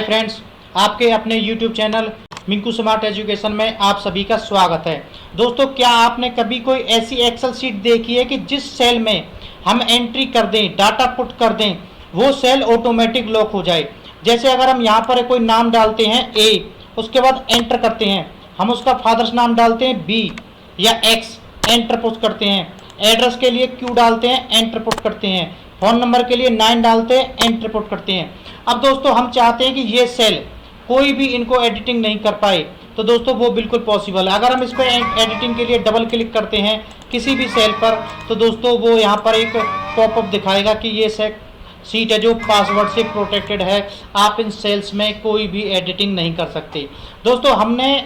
Friends, आपके अपने YouTube channel Minku smart education में आप सभी का स्वागत है। दोस्तों, क्या आपने कभी कोई ऐसी एक्सेल शीट देखी है कि जिस सेल में हम एंट्री कर दें, डाटा पुट कर दें, वो सेल ऑटोमेटिक लॉक हो जाए। जैसे अगर हम यहाँ पर कोई नाम डालते हैं A, उसके बाद एंटर करते हैं, हम उसका फादर्स नाम डालते हैं B या X, एंटर पुट करते हैं। एड्रेस के लिए Q डालते हैं, एंटर पुट करते हैं। फ़ोन नंबर के लिए 9 डालते हैं, एंटर पुट करते हैं। अब दोस्तों, हम चाहते हैं कि ये सेल कोई भी इनको एडिटिंग नहीं कर पाए, तो दोस्तों वो बिल्कुल पॉसिबल है। अगर हम इस पर एडिटिंग के लिए डबल क्लिक करते हैं किसी भी सेल पर, तो दोस्तों वो यहाँ पर एक पॉपअप दिखाएगा कि ये सीट है जो पासवर्ड से प्रोटेक्टेड है, आप इन सेल्स में कोई भी एडिटिंग नहीं कर सकते। दोस्तों, हमने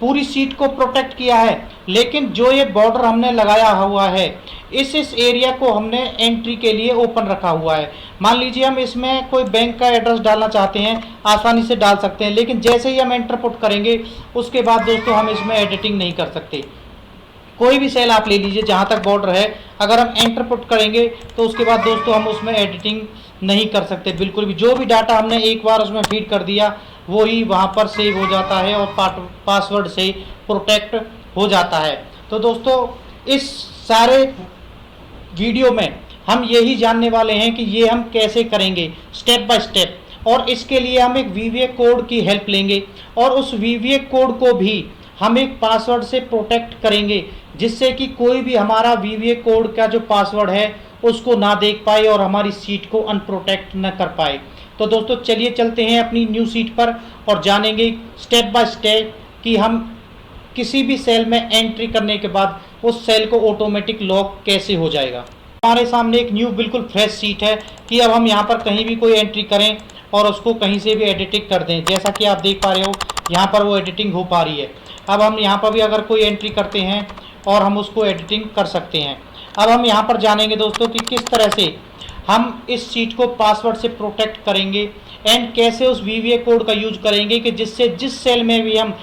पूरी सीट को प्रोटेक्ट किया है, लेकिन जो ये बॉर्डर हमने लगाया हुआ है, इस एरिया को हमने एंट्री के लिए ओपन रखा हुआ है। मान लीजिए हम इसमें कोई बैंक का एड्रेस डालना चाहते हैं, आसानी से डाल सकते हैं, लेकिन जैसे ही हम एंटर पुट करेंगे उसके बाद दोस्तों हम इसमें एडिटिंग नहीं कर सकते। कोई भी सेल आप ले लीजिए जहाँ तक बॉर्डर है, अगर हम एंटर पुट करेंगे तो उसके बाद दोस्तों हम उसमें एडिटिंग नहीं कर सकते बिल्कुल भी। जो भी डाटा हमने एक बार उसमें फीड कर दिया वो ही वहाँ पर सेव हो जाता है और पासवर्ड से प्रोटेक्ट हो जाता है। तो दोस्तों, इस सारे वीडियो में हम यही जानने वाले हैं कि ये हम कैसे करेंगे स्टेप बाय स्टेप, और इसके लिए हम एक वीवीए कोड की हेल्प लेंगे और उस वीवीए कोड को भी हम एक पासवर्ड से प्रोटेक्ट करेंगे, जिससे कि कोई भी हमारा वीवीए कोड का जो पासवर्ड है उसको ना देख पाए और हमारी सीट को अनप्रोटेक्ट न कर पाए। तो दोस्तों, चलिए चलते हैं अपनी न्यू सीट पर और जानेंगे स्टेप बाय स्टेप कि हम किसी भी सेल में एंट्री करने के बाद उस सेल को ऑटोमेटिक लॉक कैसे हो जाएगा। हमारे सामने एक न्यू बिल्कुल फ्रेश सीट है कि अब हम यहाँ पर कहीं भी कोई एंट्री करें और उसको कहीं से भी एडिटिंग कर दें। जैसा कि आप देख पा रहे हो, यहाँ पर वो एडिटिंग हो पा रही है। अब हम यहाँ पर भी अगर कोई एंट्री करते हैं और हम उसको एडिटिंग कर सकते हैं। अब हम यहाँ पर जानेंगे दोस्तों कि किस तरह से हम इस सीट को पासवर्ड से प्रोटेक्ट करेंगे एंड कैसे उस वीवीए कोड का यूज करेंगे कि जिससे जिस सेल में भी हम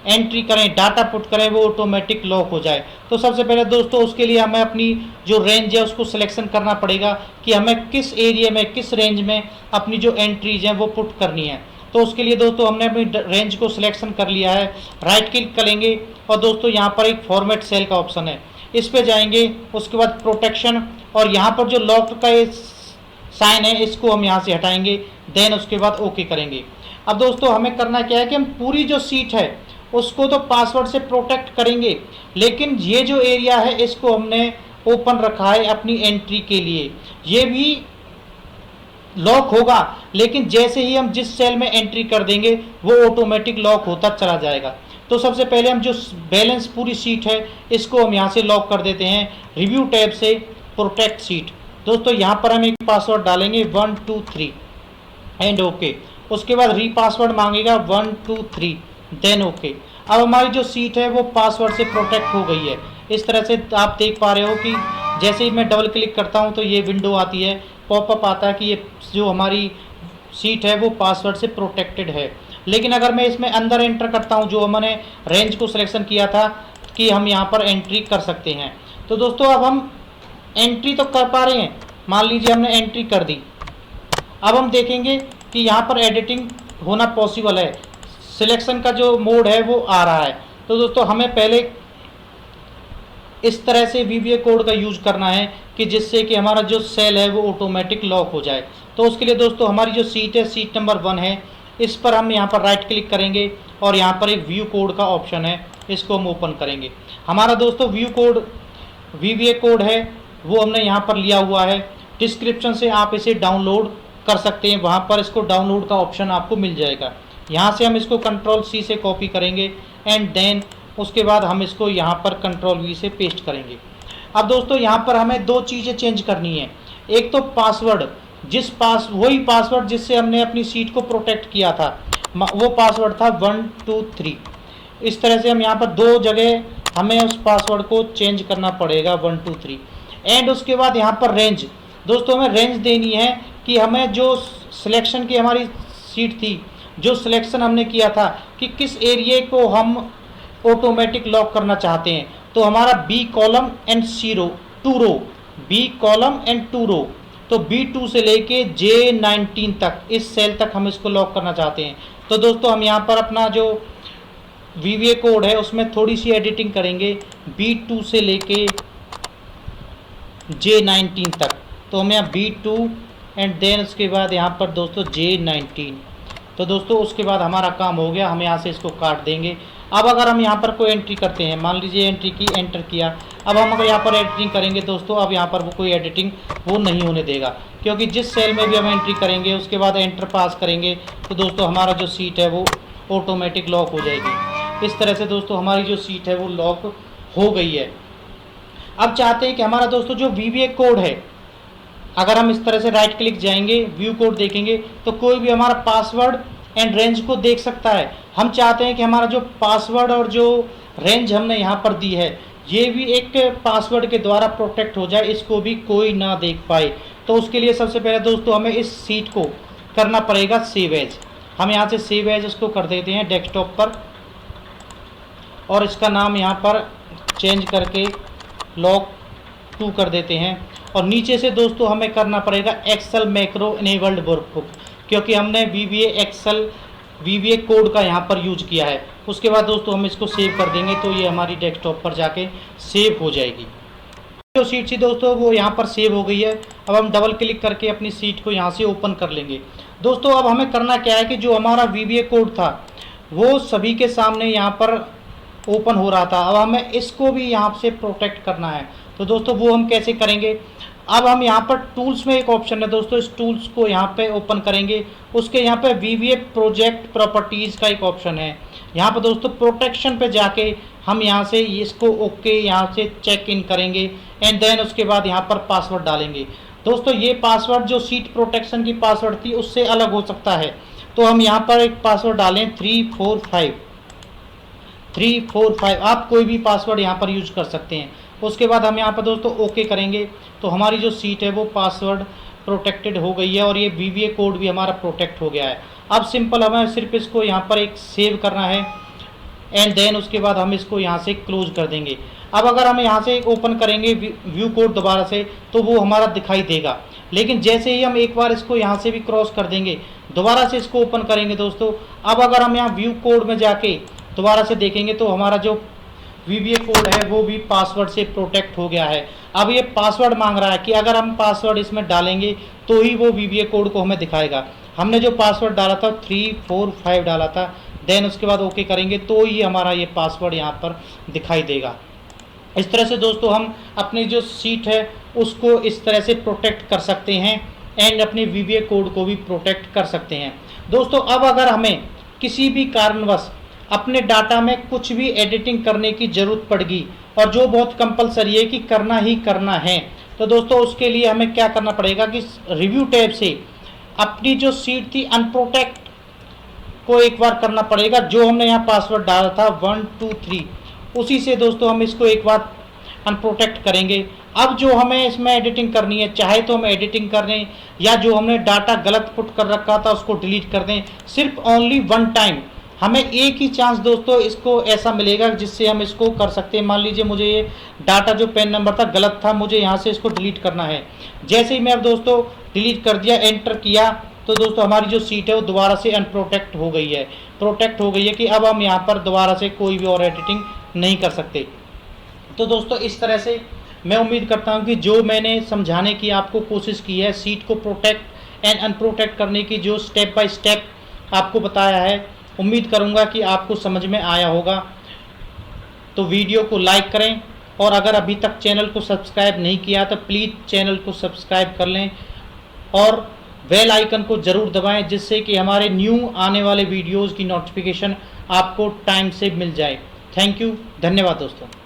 एंट्री करें, डाटा पुट करें, वो ऑटोमेटिक लॉक हो जाए। तो सबसे पहले दोस्तों, उसके लिए हमें अपनी जो रेंज है उसको सिलेक्शन करना पड़ेगा कि हमें किस एरिया में, किस रेंज में अपनी जो एंट्रीज हैं वो पुट करनी है। तो उसके लिए दोस्तों हमने अपनी रेंज को सिलेक्शन कर लिया है, राइट क्लिक करेंगे और दोस्तों यहाँ पर एक फॉर्मेट सेल का ऑप्शन है, इस पर जाएंगे। उसके बाद प्रोटेक्शन, और यहाँ पर जो लॉक का साइन है इसको हम यहाँ से हटाएंगे, देन उसके बाद ओके करेंगे। अब दोस्तों हमें करना क्या है कि हम पूरी जो सीट है उसको तो पासवर्ड से प्रोटेक्ट करेंगे, लेकिन ये जो एरिया है इसको हमने ओपन रखा है अपनी एंट्री के लिए। ये भी लॉक होगा, लेकिन जैसे ही हम जिस सेल में एंट्री कर देंगे वो ऑटोमेटिक लॉक होता चला जाएगा। तो सबसे पहले हम जो बैलेंस पूरी सीट है इसको हम यहाँ से लॉक कर देते हैं, रिव्यू टैब से प्रोटेक्ट सीट। दोस्तों यहाँ पर हम एक पासवर्ड डालेंगे 1 2 3 एंड ओके। उसके बाद री पासवर्ड मांगेगा 1 2 3 देन ओके। अब हमारी जो सीट है वो पासवर्ड से प्रोटेक्ट हो गई है। इस तरह से आप देख पा रहे हो कि जैसे ही मैं डबल क्लिक करता हूँ तो ये विंडो आती है, पॉपअप आता है कि ये जो हमारी सीट है वो पासवर्ड से प्रोटेक्टेड है। लेकिन अगर मैं इसमें अंदर एंटर करता हूँ, जो हमने रेंज को सिलेक्शन किया था कि हम यहाँ पर एंट्री कर सकते हैं, तो दोस्तों अब हम एंट्री तो कर पा रहे हैं। मान लीजिए हमने एंट्री कर दी। अब हम देखेंगे कि यहाँ पर एडिटिंग होना पॉसिबल है, सिलेक्शन का जो मोड है वो आ रहा है। तो दोस्तों हमें पहले इस तरह से वीवीए कोड का यूज़ करना है कि जिससे कि हमारा जो सेल है वो ऑटोमेटिक लॉक हो जाए। तो उसके लिए दोस्तों हमारी जो सीट है, सीट नंबर 1 है, इस पर हम यहाँ पर राइट क्लिक करेंगे और यहाँ पर एक व्यू कोड का ऑप्शन है, इसको हम ओपन करेंगे। हमारा दोस्तों व्यू कोड वीवीए कोड है वो हमने यहाँ पर लिया हुआ है। डिस्क्रिप्शन से आप इसे डाउनलोड कर सकते हैं, वहाँ पर इसको डाउनलोड का ऑप्शन आपको मिल जाएगा। यहाँ से हम इसको Ctrl+C से कॉपी करेंगे एंड देन उसके बाद हम इसको यहाँ पर Ctrl+V से पेस्ट करेंगे। अब दोस्तों यहाँ पर हमें 2 चीज़ें चेंज करनी है। एक तो पासवर्ड, वही पासवर्ड जिससे हमने अपनी सीट को प्रोटेक्ट किया था, वो पासवर्ड था 1 2 3। इस तरह से हम यहाँ पर 2 जगह हमें उस पासवर्ड को चेंज करना पड़ेगा 1 2 3। एंड उसके बाद यहाँ पर रेंज, दोस्तों हमें रेंज देनी है कि हमें जो सिलेक्शन की हमारी सीट थी, जो सिलेक्शन हमने किया था कि किस एरिया को हम ऑटोमेटिक लॉक करना चाहते हैं। तो हमारा B column and 2 row, B column and 2 row, तो B2 से लेके J19 तक, इस सेल तक हम इसको लॉक करना चाहते हैं। तो दोस्तों हम यहाँ पर अपना जो VBA कोड है उसमें थोड़ी सी एडिटिंग करेंगे, B2 से लेके J19 तक। तो हम यहाँ B2 एंड देन उसके बाद यहाँ पर दोस्तों J19। तो दोस्तों उसके बाद हमारा काम हो गया, हम यहाँ से इसको काट देंगे। अब अगर हम यहाँ पर कोई एंट्री करते हैं, मान लीजिए एंट्री की, एंटर किया, अब हम अगर यहाँ पर एडिटिंग करेंगे दोस्तों, अब यहाँ पर वो कोई एडिटिंग वो नहीं होने देगा, क्योंकि जिस सेल में भी हम एंट्री करेंगे उसके बाद एंटर पास करेंगे तो दोस्तों हमारा जो सीट है वो ऑटोमेटिक लॉक हो जाएगी। इस तरह से दोस्तों हमारी जो सीट है वो लॉक हो गई है। अब चाहते हैं कि हमारा दोस्तों जो VBA कोड है, अगर हम इस तरह से राइट क्लिक जाएंगे, व्यू कोड देखेंगे तो कोई भी हमारा पासवर्ड एंड रेंज को देख सकता है। हम चाहते हैं कि हमारा जो पासवर्ड और जो रेंज हमने यहाँ पर दी है ये भी एक पासवर्ड के द्वारा प्रोटेक्ट हो जाए, इसको भी कोई ना देख पाए। तो उसके लिए सबसे पहले दोस्तों हमें इस सीट को करना पड़ेगा सेव एज। हम यहाँ से सेव एज इसको कर देते हैं डेस्कटॉप पर, और इसका नाम यहाँ पर चेंज करके लॉक 2 कर देते हैं। और नीचे से दोस्तों हमें करना पड़ेगा एक्सेल मैक्रो इनेबल्ड वर्कबुक, क्योंकि हमने VBA कोड का यहाँ पर यूज किया है। उसके बाद दोस्तों हम इसको सेव कर देंगे तो ये हमारी डेस्कटॉप पर जाके सेव हो जाएगी। जो सीट थी दोस्तों वो यहाँ पर सेव हो गई है। अब हम डबल क्लिक करके अपनी सीट को यहाँ से ओपन कर लेंगे। दोस्तों अब हमें करना क्या है कि जो हमारा VBA कोड था वो सभी के सामने यहाँ पर ओपन हो रहा था, अब हमें इसको भी यहाँ से प्रोटेक्ट करना है। तो दोस्तों वो हम कैसे करेंगे, अब हम यहाँ पर टूल्स में एक ऑप्शन है दोस्तों, इस टूल्स को यहाँ पे ओपन करेंगे। उसके यहाँ पे VBA प्रोजेक्ट प्रॉपर्टीज़ का एक ऑप्शन है, यहाँ पर दोस्तों प्रोटेक्शन पे जाके हम यहाँ से इसको ओके यहाँ से चेक इन करेंगे एंड देन उसके बाद यहाँ पर पासवर्ड डालेंगे। दोस्तों ये पासवर्ड जो सीट प्रोटेक्शन की पासवर्ड थी उससे अलग हो सकता है, तो हम यहाँ पर एक पासवर्ड डालें 345। आप कोई भी पासवर्ड यहाँ पर यूज कर सकते हैं। उसके बाद हम यहाँ पर दोस्तों ओके करेंगे तो हमारी जो सीट है वो पासवर्ड प्रोटेक्टेड हो गई है और ये VBA कोड भी हमारा प्रोटेक्ट हो गया है। अब सिंपल हमें सिर्फ इसको यहाँ पर एक सेव करना है एंड देन उसके बाद हम इसको यहाँ से क्लोज कर देंगे। अब अगर हम यहाँ से ओपन करेंगे व्यू कोड दोबारा से तो वो हमारा दिखाई देगा, लेकिन जैसे ही हम एक बार इसको यहाँ से भी क्रॉस कर देंगे, दोबारा से इसको ओपन करेंगे दोस्तों, अब अगर हम यहाँ व्यू कोड में जाके दोबारा से देखेंगे तो हमारा जो VBA कोड है वो भी पासवर्ड से प्रोटेक्ट हो गया है। अब ये पासवर्ड मांग रहा है कि अगर हम पासवर्ड इसमें डालेंगे तो ही वो VBA कोड को हमें दिखाएगा। हमने जो पासवर्ड डाला था 345 डाला था, देन उसके बाद ओके करेंगे तो ही हमारा ये पासवर्ड यहाँ पर दिखाई देगा। इस तरह से दोस्तों हम अपनी जो सीट है उसको इस तरह से प्रोटेक्ट कर सकते हैं एंड अपने VBA कोड को भी प्रोटेक्ट कर सकते हैं। दोस्तों अब अगर हमें किसी भी कारणवश अपने डाटा में कुछ भी एडिटिंग करने की ज़रूरत पड़ेगी और जो बहुत कंपलसरी है कि करना ही करना है, तो दोस्तों उसके लिए हमें क्या करना पड़ेगा कि रिव्यू टैब से अपनी जो सीट थी अनप्रोटेक्ट को एक बार करना पड़ेगा। जो हमने यहाँ पासवर्ड डाला था 123 उसी से दोस्तों हम इसको एक बार अनप्रोटेक्ट करेंगे। अब जो हमें इसमें एडिटिंग करनी है, चाहे तो हम एडिटिंग कर दें या जो हमने डाटा गलत पुट कर रखा था उसको डिलीट कर दें, सिर्फ ओनली 1 टाइम हमें एक ही चांस दोस्तों इसको ऐसा मिलेगा जिससे हम इसको कर सकते हैं। मान लीजिए मुझे ये डाटा जो पेन नंबर था गलत था, मुझे यहाँ से इसको डिलीट करना है। जैसे ही मैं अब दोस्तों डिलीट कर दिया, एंटर किया, तो दोस्तों हमारी जो सीट है वो दोबारा से अनप्रोटेक्ट हो गई है, प्रोटेक्ट हो गई है कि अब हम यहाँ पर दोबारा से कोई भी और एडिटिंग नहीं कर सकते। तो दोस्तों इस तरह से मैं उम्मीद करता हूँ कि जो मैंने समझाने की आपको कोशिश की है, सीट को प्रोटेक्ट एंड अनप्रोटेक्ट करने की जो स्टेप बाय स्टेप आपको बताया है, उम्मीद करूंगा कि आपको समझ में आया होगा। तो वीडियो को लाइक करें और अगर अभी तक चैनल को सब्सक्राइब नहीं किया तो प्लीज़ चैनल को सब्सक्राइब कर लें और बेल आइकन को ज़रूर दबाएं, जिससे कि हमारे न्यू आने वाले वीडियोज़ की नोटिफिकेशन आपको टाइम से मिल जाए। थैंक यू, धन्यवाद दोस्तों।